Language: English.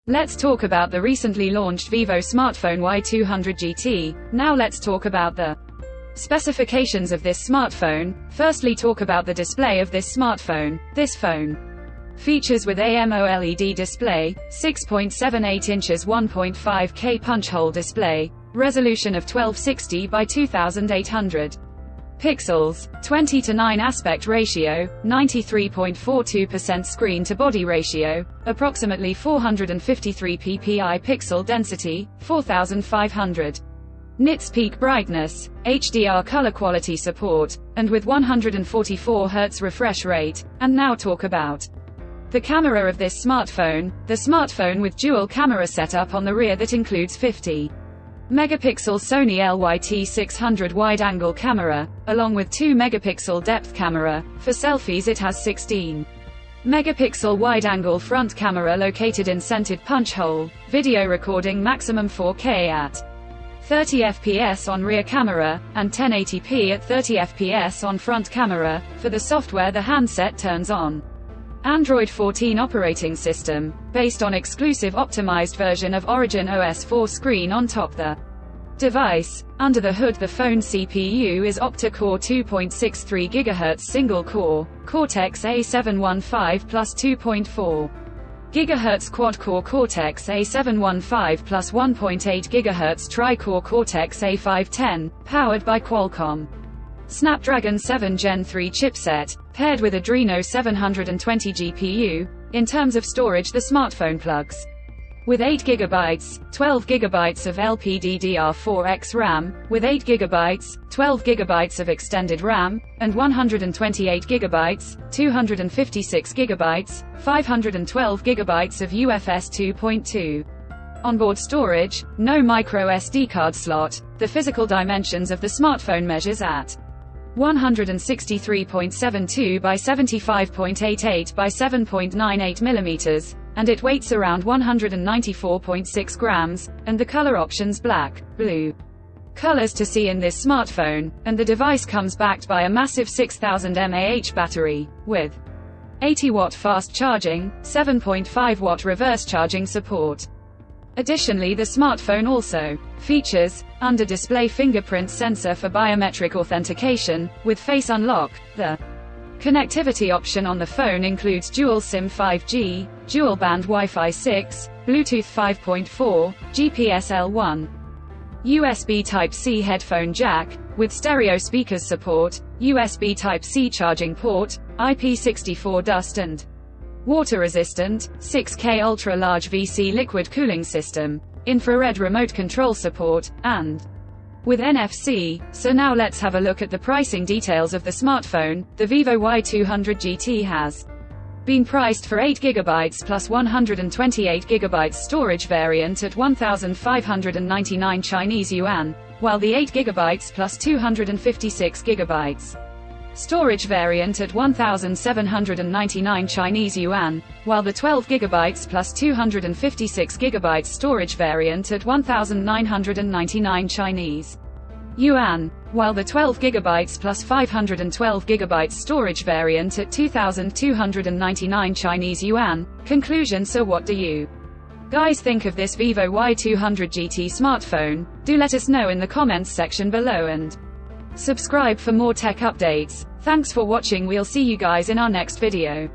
Let's talk about the recently launched Vivo smartphone Y200 GT. Now let's talk about the specifications of this smartphone. Firstly, talk about the display of this smartphone. This phone features with AMOLED display, 6.78 inches 1.5K punch-hole display, resolution of 1260 by 2800 pixels, 20:9 aspect ratio, 93.42% screen-to-body ratio, approximately 453 ppi pixel density, 4500 nits peak brightness, HDR color quality support, and with 144 Hz refresh rate. And now talk about the camera of this smartphone. The smartphone with dual camera setup on the rear that includes 50 megapixel Sony LYT600 wide-angle camera, along with 2 megapixel depth camera. For selfies it has 16 megapixel wide-angle front camera located in centered punch hole, video recording maximum 4K at 30 fps on rear camera, and 1080p at 30 fps on front camera. For the software, the handset turns on Android 14 operating system, based on exclusive optimized version of Origin OS 4 screen on top the device. Under the hood, the phone CPU is octa-core 2.63 GHz single-core, Cortex A715 plus 2.4 GHz quad-core Cortex A715 plus 1.8 GHz tri-core Cortex A510, powered by Qualcomm Snapdragon 7 Gen 3 chipset, paired with Adreno 720 GPU. In terms of storage, the smartphone plugs with 8GB, 12GB of LPDDR4X RAM, with 8GB, 12GB of extended RAM, and 128GB, 256GB, 512GB of UFS 2.2. Onboard storage, no microSD card slot. The physical dimensions of the smartphone measures at 163.72 by 75.88 by 7.98 mm, and it weighs around 194.6 grams, and the color options black, blue colors to see in this smartphone, and the device comes backed by a massive 6000 mAh battery, with 80-watt fast charging, 7.5-watt reverse charging support. Additionally, the smartphone also features under-display fingerprint sensor for biometric authentication, with face unlock. The connectivity option on the phone includes dual SIM 5G, dual-band Wi-Fi 6, Bluetooth 5.4, GPS L1, USB Type-C headphone jack, with stereo speakers support, USB Type-C charging port, IP64 dust and water resistant, 6K ultra-large VC liquid cooling system, infrared remote control support, and with NFC. So now let's have a look at the pricing details of the smartphone. The Vivo Y200 GT has been priced for 8GB plus 128GB storage variant at 1,599 Chinese yuan, while the 8GB plus 256GB storage variant at 1,799 Chinese yuan, while the 12GB plus 256GB storage variant at 1,999 Chinese yuan, while the 12GB plus 512GB storage variant at 2,299 Chinese yuan. Conclusion: so what do you guys think of this Vivo Y200 GT smartphone? Do let us know in the comments section below, and subscribe for more tech updates. Thanks for watching. We'll see you guys in our next video.